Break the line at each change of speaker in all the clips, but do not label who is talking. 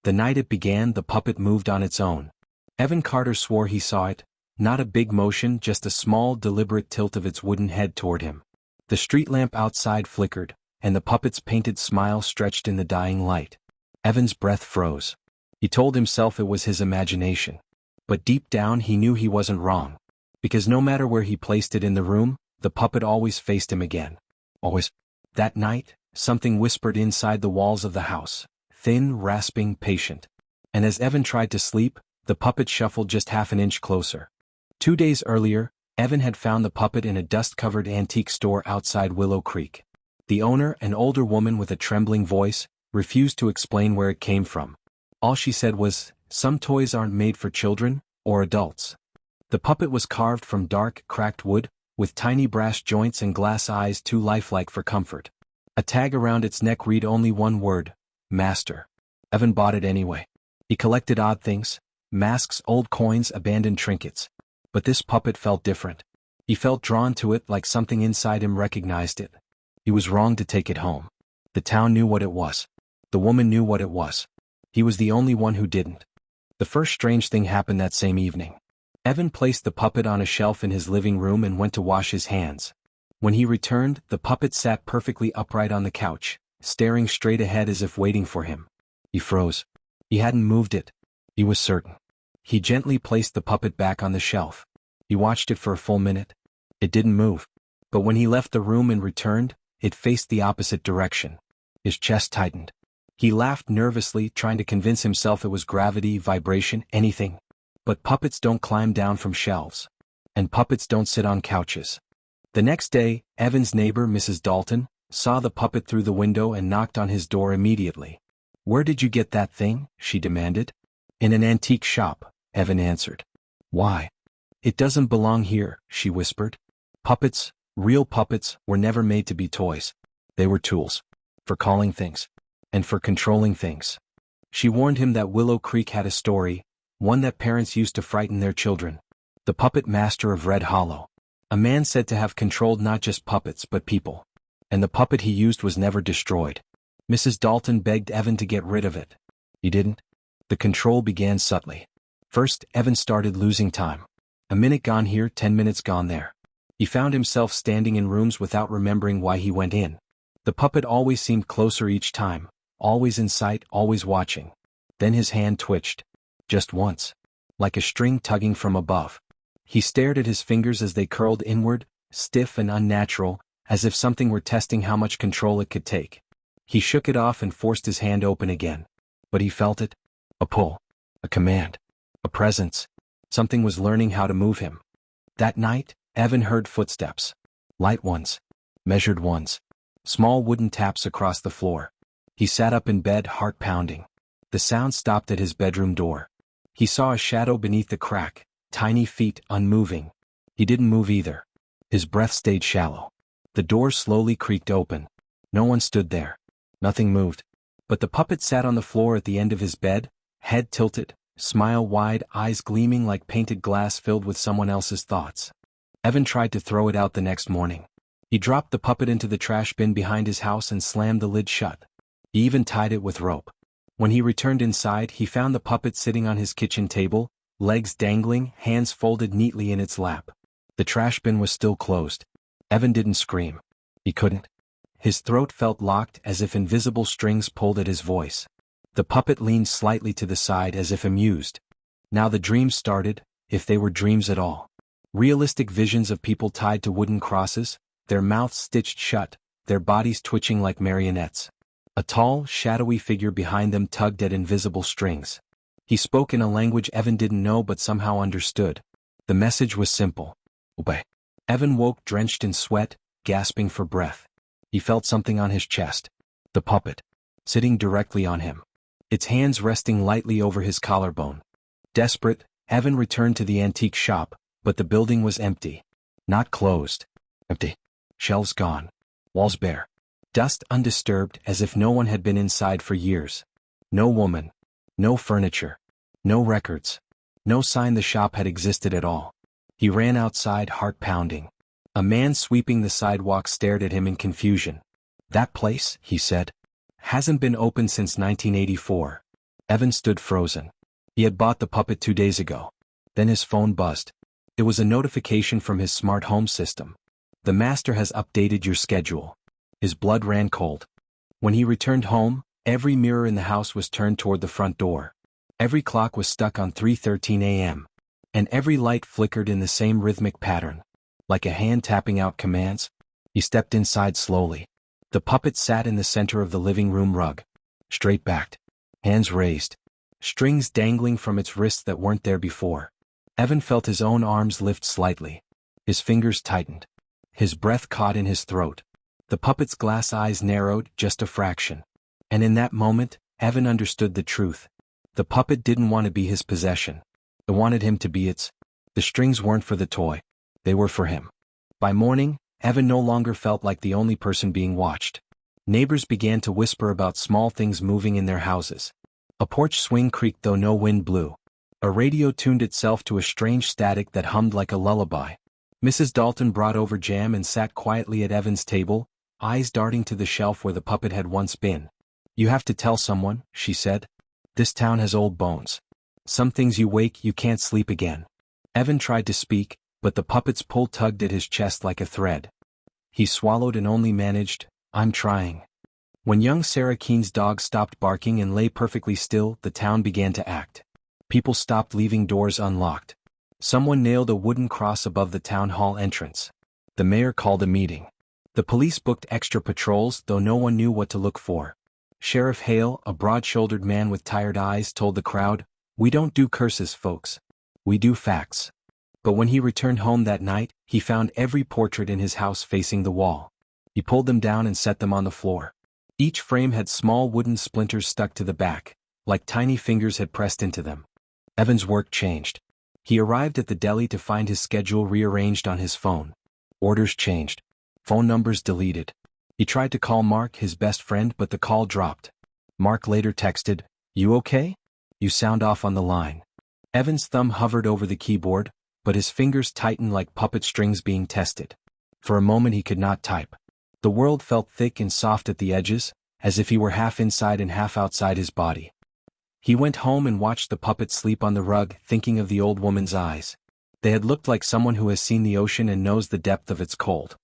The night it began, the puppet moved on its own. Evan Carter swore he saw it, not a big motion, just a small, deliberate tilt of its wooden head toward him. The street lamp outside flickered, and the puppet's painted smile stretched in the dying light. Evan's breath froze. He told himself it was his imagination. But deep down he knew he wasn't wrong. Because no matter where he placed it in the room, the puppet always faced him again. Always. That night, something whispered inside the walls of the house. Thin, rasping, patient. And as Evan tried to sleep, the puppet shuffled just half an inch closer. 2 days earlier, Evan had found the puppet in a dust-covered antique store outside Willow Creek. The owner, an older woman with a trembling voice, refused to explain where it came from. All she said was, "Some toys aren't made for children, or adults." The puppet was carved from dark, cracked wood, with tiny brass joints and glass eyes too lifelike for comfort. A tag around its neck read only one word: Master. Evan bought it anyway. He collected odd things: masks, old coins, abandoned trinkets. But this puppet felt different. He felt drawn to it like something inside him recognized it. He was wrong to take it home. The town knew what it was. The woman knew what it was. He was the only one who didn't. The first strange thing happened that same evening. Evan placed the puppet on a shelf in his living room and went to wash his hands. When he returned, the puppet sat perfectly upright on the couch, staring straight ahead as if waiting for him. He froze. He hadn't moved it. He was certain. He gently placed the puppet back on the shelf. He watched it for a full minute. It didn't move. But when he left the room and returned, it faced the opposite direction. His chest tightened. He laughed nervously, trying to convince himself it was gravity, vibration, anything. But puppets don't climb down from shelves. And puppets don't sit on couches. The next day, Evan's neighbor, Mrs. Dalton, saw the puppet through the window and knocked on his door immediately. "Where did you get that thing?" she demanded. "In an antique shop," Evan answered. "Why?" "It doesn't belong here," she whispered. Puppets, real puppets, were never made to be toys. They were tools. For calling things. And for controlling things. She warned him that Willow Creek had a story, one that parents used to frighten their children. The puppet master of Red Hollow. A man said to have controlled not just puppets but people. And the puppet he used was never destroyed. Mrs. Dalton begged Evan to get rid of it. He didn't. The control began subtly. First, Evan started losing time. A minute gone here, 10 minutes gone there. He found himself standing in rooms without remembering why he went in. The puppet always seemed closer each time, always in sight, always watching. Then his hand twitched. Just once. Like a string tugging from above. He stared at his fingers as they curled inward, stiff and unnatural, as if something were testing how much control it could take. He shook it off and forced his hand open again. But he felt it. A pull. A command. A presence. Something was learning how to move him. That night, Evan heard footsteps. Light ones. Measured ones. Small wooden taps across the floor. He sat up in bed, heart pounding. The sound stopped at his bedroom door. He saw a shadow beneath the crack, tiny feet, unmoving. He didn't move either. His breath stayed shallow. The door slowly creaked open. No one stood there. Nothing moved. But the puppet sat on the floor at the end of his bed, head tilted, smile wide, eyes gleaming like painted glass filled with someone else's thoughts. Evan tried to throw it out the next morning. He dropped the puppet into the trash bin behind his house and slammed the lid shut. He even tied it with rope. When he returned inside, he found the puppet sitting on his kitchen table, legs dangling, hands folded neatly in its lap. The trash bin was still closed. Evan didn't scream. He couldn't. His throat felt locked as if invisible strings pulled at his voice. The puppet leaned slightly to the side as if amused. Now the dreams started, if they were dreams at all. Realistic visions of people tied to wooden crosses, their mouths stitched shut, their bodies twitching like marionettes. A tall, shadowy figure behind them tugged at invisible strings. He spoke in a language Evan didn't know but somehow understood. The message was simple. Obey. Evan woke drenched in sweat, gasping for breath. He felt something on his chest. The puppet. Sitting directly on him. Its hands resting lightly over his collarbone. Desperate, Evan returned to the antique shop, but the building was empty. Not closed. Empty. Shelves gone. Walls bare. Dust undisturbed as if no one had been inside for years. No woman. No furniture. No records. No sign the shop had existed at all. He ran outside, heart pounding. A man sweeping the sidewalk stared at him in confusion. "That place," he said, "hasn't been open since 1984. Evan stood frozen. He had bought the puppet 2 days ago. Then his phone buzzed. It was a notification from his smart home system. The master has updated your schedule. His blood ran cold. When he returned home, every mirror in the house was turned toward the front door. Every clock was stuck on 3:13 a.m. And every light flickered in the same rhythmic pattern. Like a hand tapping out commands. He stepped inside slowly. The puppet sat in the center of the living room rug. Straight-backed. Hands raised. Strings dangling from its wrists that weren't there before. Evan felt his own arms lift slightly. His fingers tightened. His breath caught in his throat. The puppet's glass eyes narrowed just a fraction. And in that moment, Evan understood the truth. The puppet didn't want to be his possession. It wanted him to be its. The strings weren't for the toy. They were for him. By morning, Evan no longer felt like the only person being watched. Neighbors began to whisper about small things moving in their houses. A porch swing creaked though no wind blew. A radio tuned itself to a strange static that hummed like a lullaby. Mrs. Dalton brought over jam and sat quietly at Evan's table, eyes darting to the shelf where the puppet had once been. "You have to tell someone," she said. "This town has old bones. Some things you wake, you can't sleep again." Evan tried to speak, but the puppet's pull tugged at his chest like a thread. He swallowed and only managed, "I'm trying." When young Sarah Keene's dog stopped barking and lay perfectly still, the town began to act. People stopped leaving doors unlocked. Someone nailed a wooden cross above the town hall entrance. The mayor called a meeting. The police booked extra patrols, though no one knew what to look for. Sheriff Hale, a broad-shouldered man with tired eyes, told the crowd, "We don't do curses, folks. We do facts." But when he returned home that night, he found every portrait in his house facing the wall. He pulled them down and set them on the floor. Each frame had small wooden splinters stuck to the back, like tiny fingers had pressed into them. Evan's work changed. He arrived at the deli to find his schedule rearranged on his phone. Orders changed. Phone numbers deleted. He tried to call Mark, his best friend, but the call dropped. Mark later texted, "You okay? You sound off on the line." Evan's thumb hovered over the keyboard, but his fingers tightened like puppet strings being tested. For a moment he could not type. The world felt thick and soft at the edges, as if he were half inside and half outside his body. He went home and watched the puppet sleep on the rug, thinking of the old woman's eyes. They had looked like someone who has seen the ocean and knows the depth of its cold.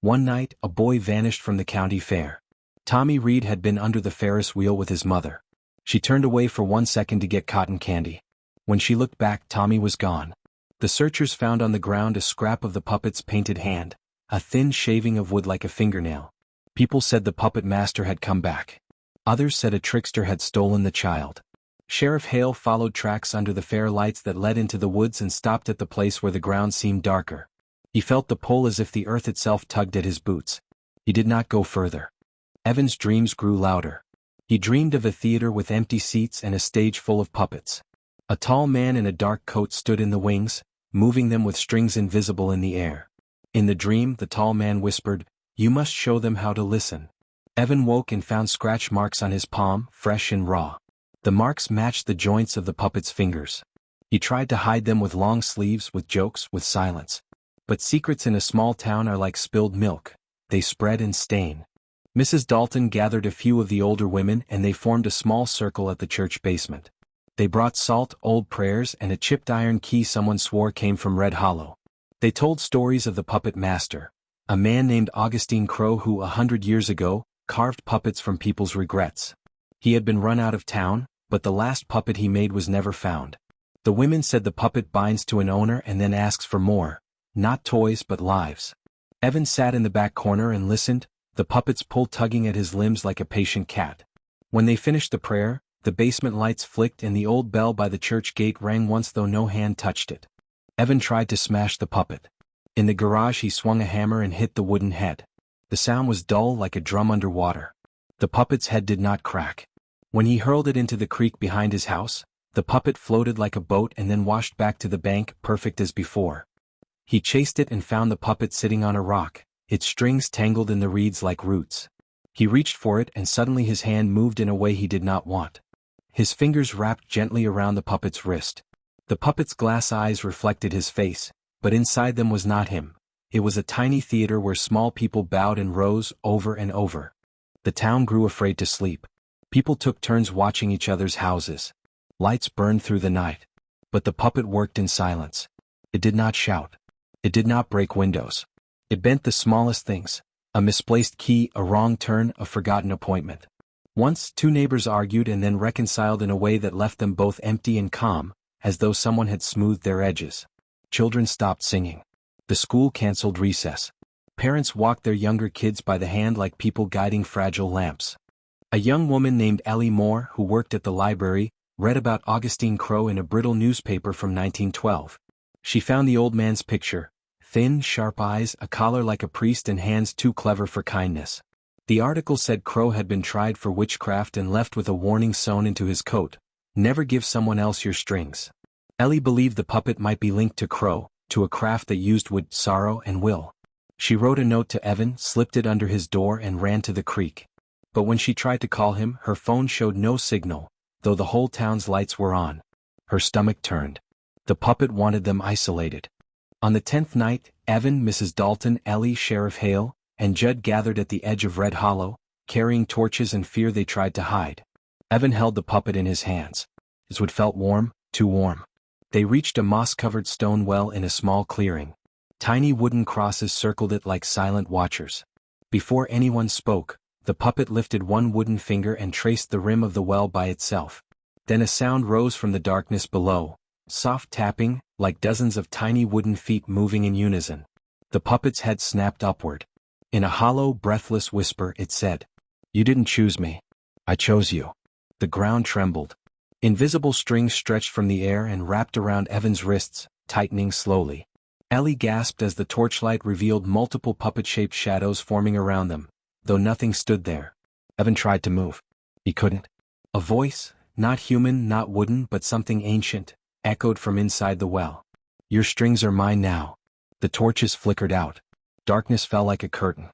One night, a boy vanished from the county fair. Tommy Reed had been under the Ferris wheel with his mother. She turned away for 1 second to get cotton candy. When she looked back, Tommy was gone. The searchers found on the ground a scrap of the puppet's painted hand, a thin shaving of wood like a fingernail. People said the puppet master had come back. Others said a trickster had stolen the child. Sheriff Hale followed tracks under the fair lights that led into the woods and stopped at the place where the ground seemed darker. He felt the pull as if the earth itself tugged at his boots. He did not go further. Evan's dreams grew louder. He dreamed of a theater with empty seats and a stage full of puppets. A tall man in a dark coat stood in the wings, moving them with strings invisible in the air. In the dream, the tall man whispered, "You must show them how to listen." Evan woke and found scratch marks on his palm, fresh and raw. The marks matched the joints of the puppet's fingers. He tried to hide them with long sleeves, with jokes, with silence. But secrets in a small town are like spilled milk. They spread and stain. Mrs. Dalton gathered a few of the older women and they formed a small circle at the church basement. They brought salt, old prayers, and a chipped iron key someone swore came from Red Hollow. They told stories of the puppet master, a man named Augustine Crow who 100 years ago carved puppets from people's regrets. He had been run out of town, but the last puppet he made was never found. The women said the puppet binds to an owner and then asks for more, not toys but lives. Evan sat in the back corner and listened, the puppets tugging at his limbs like a patient cat. When they finished the prayer, the basement lights flicked and the old bell by the church gate rang once though no hand touched it. Evan tried to smash the puppet. In the garage he swung a hammer and hit the wooden head. The sound was dull like a drum underwater. The puppet's head did not crack. When he hurled it into the creek behind his house, the puppet floated like a boat and then washed back to the bank, perfect as before. He chased it and found the puppet sitting on a rock, its strings tangled in the reeds like roots. He reached for it and suddenly his hand moved in a way he did not want. His fingers wrapped gently around the puppet's wrist. The puppet's glass eyes reflected his face, but inside them was not him. It was a tiny theater where small people bowed and rose over and over. The town grew afraid to sleep. People took turns watching each other's houses. Lights burned through the night. But the puppet worked in silence. It did not shout. It did not break windows. It bent the smallest things. A misplaced key, a wrong turn, a forgotten appointment. Once, two neighbors argued and then reconciled in a way that left them both empty and calm, as though someone had smoothed their edges. Children stopped singing. The school canceled recess. Parents walked their younger kids by the hand like people guiding fragile lamps. A young woman named Ellie Moore, who worked at the library, read about Augustine Crow in a brittle newspaper from 1912. She found the old man's picture: thin, sharp eyes, a collar like a priest, and hands too clever for kindness. The article said Crow had been tried for witchcraft and left with a warning sewn into his coat: never give someone else your strings. Ellie believed the puppet might be linked to Crow, to a craft that used wood, sorrow, and will. She wrote a note to Evan, slipped it under his door, and ran to the creek. But when she tried to call him, her phone showed no signal, though the whole town's lights were on. Her stomach turned. The puppet wanted them isolated. On the 10th night, Evan, Mrs. Dalton, Ellie, Sheriff Hale, and Judd gathered at the edge of Red Hollow, carrying torches in fear they tried to hide. Evan held the puppet in his hands. His wood felt warm, too warm. They reached a moss-covered stone well in a small clearing. Tiny wooden crosses circled it like silent watchers. Before anyone spoke, the puppet lifted one wooden finger and traced the rim of the well by itself. Then a sound rose from the darkness below, soft tapping, like dozens of tiny wooden feet moving in unison. The puppet's head snapped upward. In a hollow, breathless whisper it said, "You didn't choose me. I chose you." The ground trembled. Invisible strings stretched from the air and wrapped around Evan's wrists, tightening slowly. Ellie gasped as the torchlight revealed multiple puppet-shaped shadows forming around them, though nothing stood there. Evan tried to move. He couldn't. A voice, not human, not wooden, but something ancient, echoed from inside the well. "Your strings are mine now." The torches flickered out. Darkness fell like a curtain.